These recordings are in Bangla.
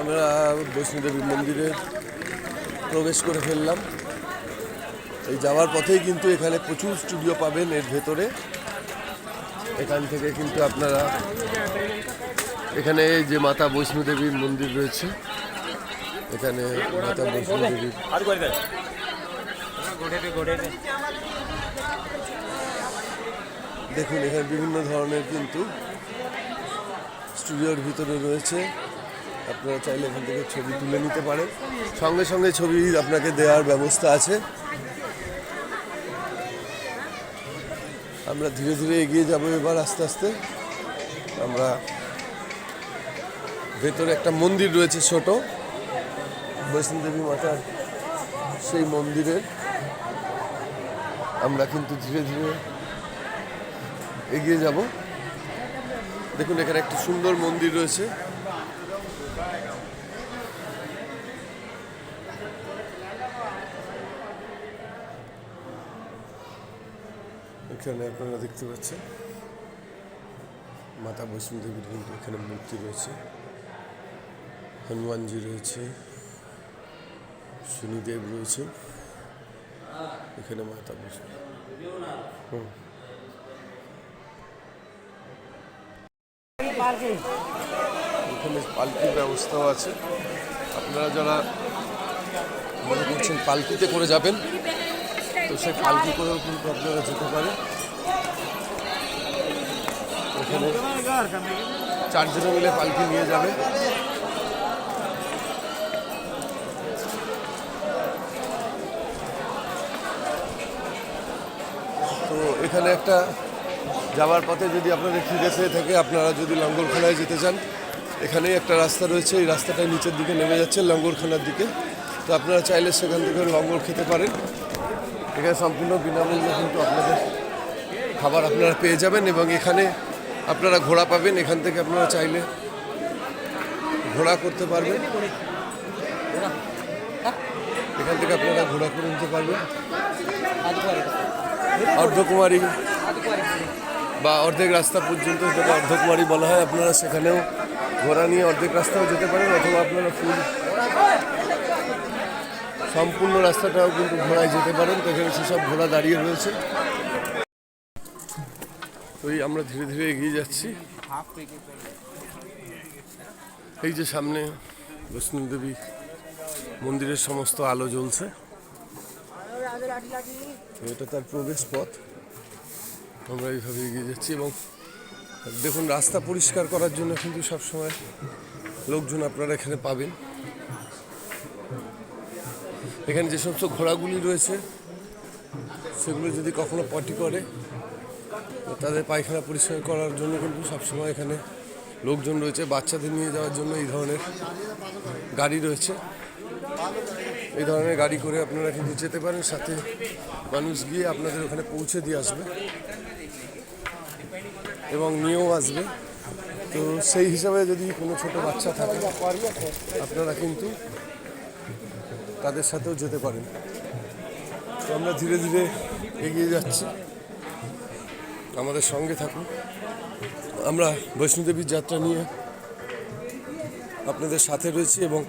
আমরা বৈষ্ণোদেবী মন্দিরে প্রবেশ করে ফেললাম। এই যাওয়ার পথেই কিন্তু এখানে প্রচুর স্টুডিও পাবেন এর ভেতরে। এখান থেকে কিন্তু আপনারা এখানে যে মাতা বৈষ্ণোদেবীর মন্দির রয়েছে, এখানে মাতা বৈষ্ণোদেবীর দেখুন এখানে বিভিন্ন ধরনের কিন্তু স্টুডিওর ভিতরে রয়েছে। আপনারা চাইলে এখান থেকে ছবি তুলে নিতে পারেন, সঙ্গে সঙ্গে ছবি আপনাকে দেওয়ার ব্যবস্থা আছে। আমরা ধীরে ধীরে এগিয়ে যাব এবার আস্তে আস্তে। আমরা ভেতরে একটা মন্দির রয়েছে ছোট, বৈষ্ণোদেবী মাতার, সেই মন্দিরে আমরা কিন্তু ধীরে ধীরে এগিয়ে যাব। দেখুন এখানে একটি সুন্দর মন্দির রয়েছে। এখানে আপনারা দেখতে পাচ্ছেন মাতা বৈষ্ণোদেবীর কিন্তু এখানে মূর্তি রয়েছে, হনুমানজি রয়েছে, শনিদেব রয়েছে, এখানে মাতা বৈষ্ণো এখানে পালকির ব্যবস্থাও আছে। আপনারা যারা মনে করছেন পালকিতে করে যাবেন, তো সেই পালকি করেও কিন্তু আপনারা যেতে পারেন। এখানে 4 জনে মিলে পালকি নিয়ে যাবে। তো এখানে একটা যাওয়ার পথে যদি আপনাদের খিদে পেয়ে থাকে, আপনারা যদি লঙ্গরখানায় যেতে চান, এখানেই একটা রাস্তা রয়েছে, এই রাস্তাটা নিচের দিকে নেমে যাচ্ছে লঙ্গরখানার দিকে। তো আপনারা চাইলে সেখান থেকে লঙ্গর খেতে পারেন। এখানে সম্পূর্ণ বিনামূল্যে কিন্তু আপনাদের খাবার আপনারা পেয়ে যাবেন, এবং এখানে আপনারা ঘোড়া পাবেন। এখান থেকে আপনারা চাইলে ঘোড়া করতে পারবেন, এখান থেকে আপনারা ঘোড়া করে নিতে পারবেন। অর্ধকুমারী বা অর্ধেক রাস্তা পর্যন্ত, যেটা অর্ধকুমারী বলা হয়, আপনারা সেখানেও ঘোড়া নিয়ে অর্ধেক রাস্তাও যেতে পারেন, অথবা আপনারা সম্পূর্ণ রাস্তাটাও কিন্তু ঘোড়ায় যেতে পারেন। তো এখানে সেসব ঘোড়া দাঁড়িয়ে রয়েছে। ওই আমরা ধীরে ধীরে এগিয়ে যাচ্ছি। এই যে সামনে বৈষ্ণোদেবী মন্দিরের সমস্ত আলো জ্বলছে, এটা তার প্রবেশ পথ। আমরা এইভাবে এগিয়ে যাচ্ছি, এবং দেখুন রাস্তা পরিষ্কার করার জন্য কিন্তু সবসময় লোকজন আপনারা এখানে পাবেন। এখানে যে সমস্ত ঘোড়াগুলি রয়েছে, সেগুলো যদি কখনো পটি করে, তাদের পায়খানা পরিষ্কার করার জন্য কিন্তু সবসময় এখানে লোকজন রয়েছে। বাচ্চাদের নিয়ে যাওয়ার জন্য এই ধরনের গাড়ি রয়েছে। এই ধরনের গাড়ি করে আপনারা কিন্তু যেতে পারেন, সাথে মানুষ গিয়ে আপনাদের ওখানে পৌঁছে দিয়ে আসবে এবং নিয়েও আসবে। তো সেই হিসাবে যদি কোনো ছোট বাচ্চা থাকে, আপনারা কিন্তু তাদের সাথেও যেতে পারেন। তো আমরা ধীরে ধীরে এগিয়ে যাচ্ছি, আমাদের সঙ্গে থাকুন। আমরা বৈষ্ণোদেবীর যাত্রা নিয়ে আপনাদের সাথে রয়েছি, এবং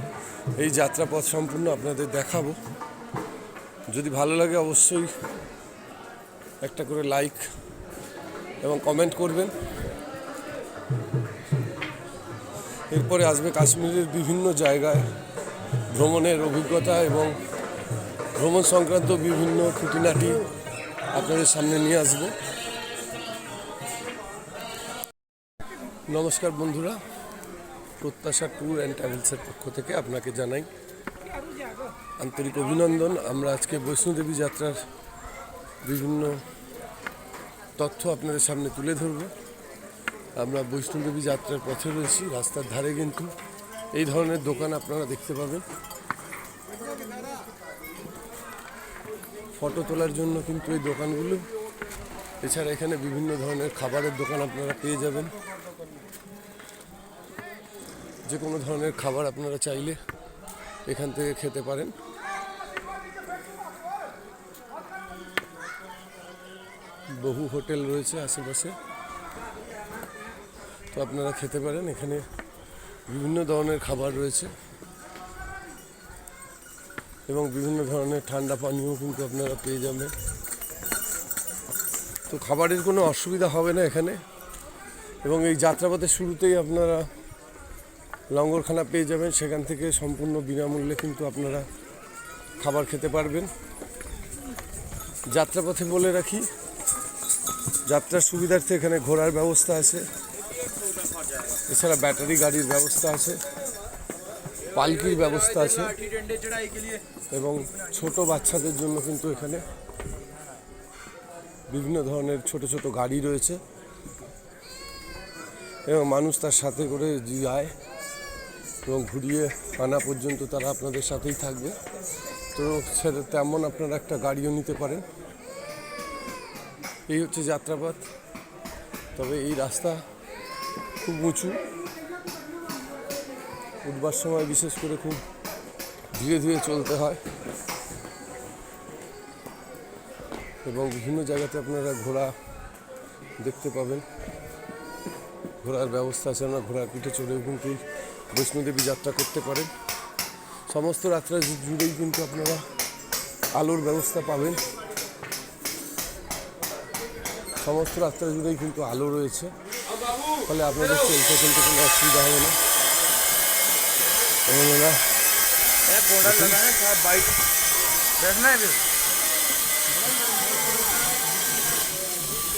এই যাত্রাপথ সম্পূর্ণ আপনাদের দেখাবো। যদি ভালো লাগে অবশ্যই একটা করে লাইক এবং কমেন্ট করবেন। এরপরে আসবে কাশ্মীরের বিভিন্ন জায়গায় ভ্রমণের অভিজ্ঞতা এবং ভ্রমণ সংক্রান্ত বিভিন্ন খুঁটিনাটি আপনাদের সামনে নিয়ে আসব। নমস্কার বন্ধুরা, প্রত্যাশা ট্যুর অ্যান্ড ট্রাভেলসের পক্ষ থেকে আপনাকে জানাই আন্তরিক অভিনন্দন। আমরা আজকে বৈষ্ণোদেবী যাত্রার বিভিন্ন তথ্য আপনাদের সামনে তুলে ধরব। আমরা বৈষ্ণোদেবী যাত্রার পথে রয়েছি। রাস্তার ধারে কিন্তু এই ধরনের দোকান আপনারা দেখতে পাবেন। ফটো তোলার জন্য কিন্তু এই দোকানগুলো, এছাড়া এখানে বিভিন্ন ধরনের খাবারের দোকান আপনারা পেয়ে যাবেন। যে কোনো ধরনের খাবার আপনারা চাইলে এখান থেকে খেতে পারেন। বহু হোটেল রয়েছে আশেপাশে, তো আপনারা খেতে পারেন। এখানে বিভিন্ন ধরনের খাবার রয়েছে এবং বিভিন্ন ধরনের ঠান্ডা পানীয় কিন্তু আপনারা পেয়ে যাবেন। তো খাবারের কোনো অসুবিধা হবে না এখানে। এবং এই যাত্রাপথের শুরুতেই আপনারা লঙ্গরখানা পেয়ে যাবেন, সেখান থেকে সম্পূর্ণ বিনামূল্যে কিন্তু আপনারা খাবার খেতে পারবেন। যাত্রাপথে বলে রাখি, যাত্রার সুবিধার্থে এখানে ঘোরার ব্যবস্থা আছে, এছাড়া ব্যাটারি গাড়ির ব্যবস্থা আছে, পালকির ব্যবস্থা আছে এবং ছোট বাচ্চাদের জন্য কিন্তু এখানে বিভিন্ন ধরনের ছোট ছোট গাড়ি রয়েছে এবং মানুষ তার সাথে করে যায় এবং ঘুরিয়ে আনা পর্যন্ত তারা আপনাদের সাথেই থাকবে। তো সেটা তেমন আপনারা একটা গাড়িও নিতে পারেন। এই হচ্ছে যাত্রাপথ। তবে এই রাস্তা খুব উঁচু, উঠবার সময় বিশেষ করে খুব ধীরে ধীরে চলতে হয় এবং বিভিন্ন জায়গাতে আপনারা ঘোড়া দেখতে পাবেন, ঘোড়ার ব্যবস্থা আছে, আমরা ঘোড়ার পিঠে চড়েও কিন্তু বৈষ্ণোদেবী যাত্রা করতে পারেন। সমস্ত রাত্রা জুড়েই কিন্তু আপনারা আলোর ব্যবস্থা পাবেন, সমস্ত রাস্তা জুড়েই কিন্তু আলো রয়েছে, ফলে আপনাদের চলতে কিন্তু কোনো অসুবিধা হবে না।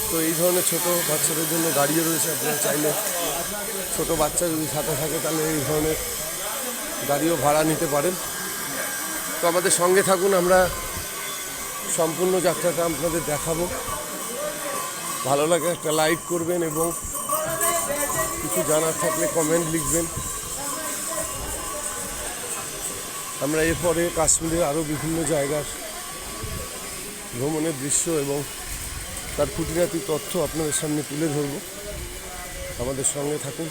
তো এই ধরনের ছোট বাচ্চাদের জন্য গাড়িও রয়েছে, আপনারা চাইলে ছোট বাচ্চা যদি সাথে থাকে তাহলে এই ধরনের গাড়িও ভাড়া নিতে পারেন। তো আমাদের সঙ্গে থাকুন, আমরা সম্পূর্ণ যাত্রাটা আপনাদের দেখাবো। ভালো লাগে একটা লাইক করবেন এবং কিছু জানার থাকলে কমেন্ট লিখবেন। আমরা এরপরে কাশ্মীরের আরও বিভিন্ন জায়গার ভ্রমণের দৃশ্য এবং তার খুঁটিনাটি তথ্য আপনাদের সামনে তুলে ধরব। আমাদের সঙ্গে থাকুন।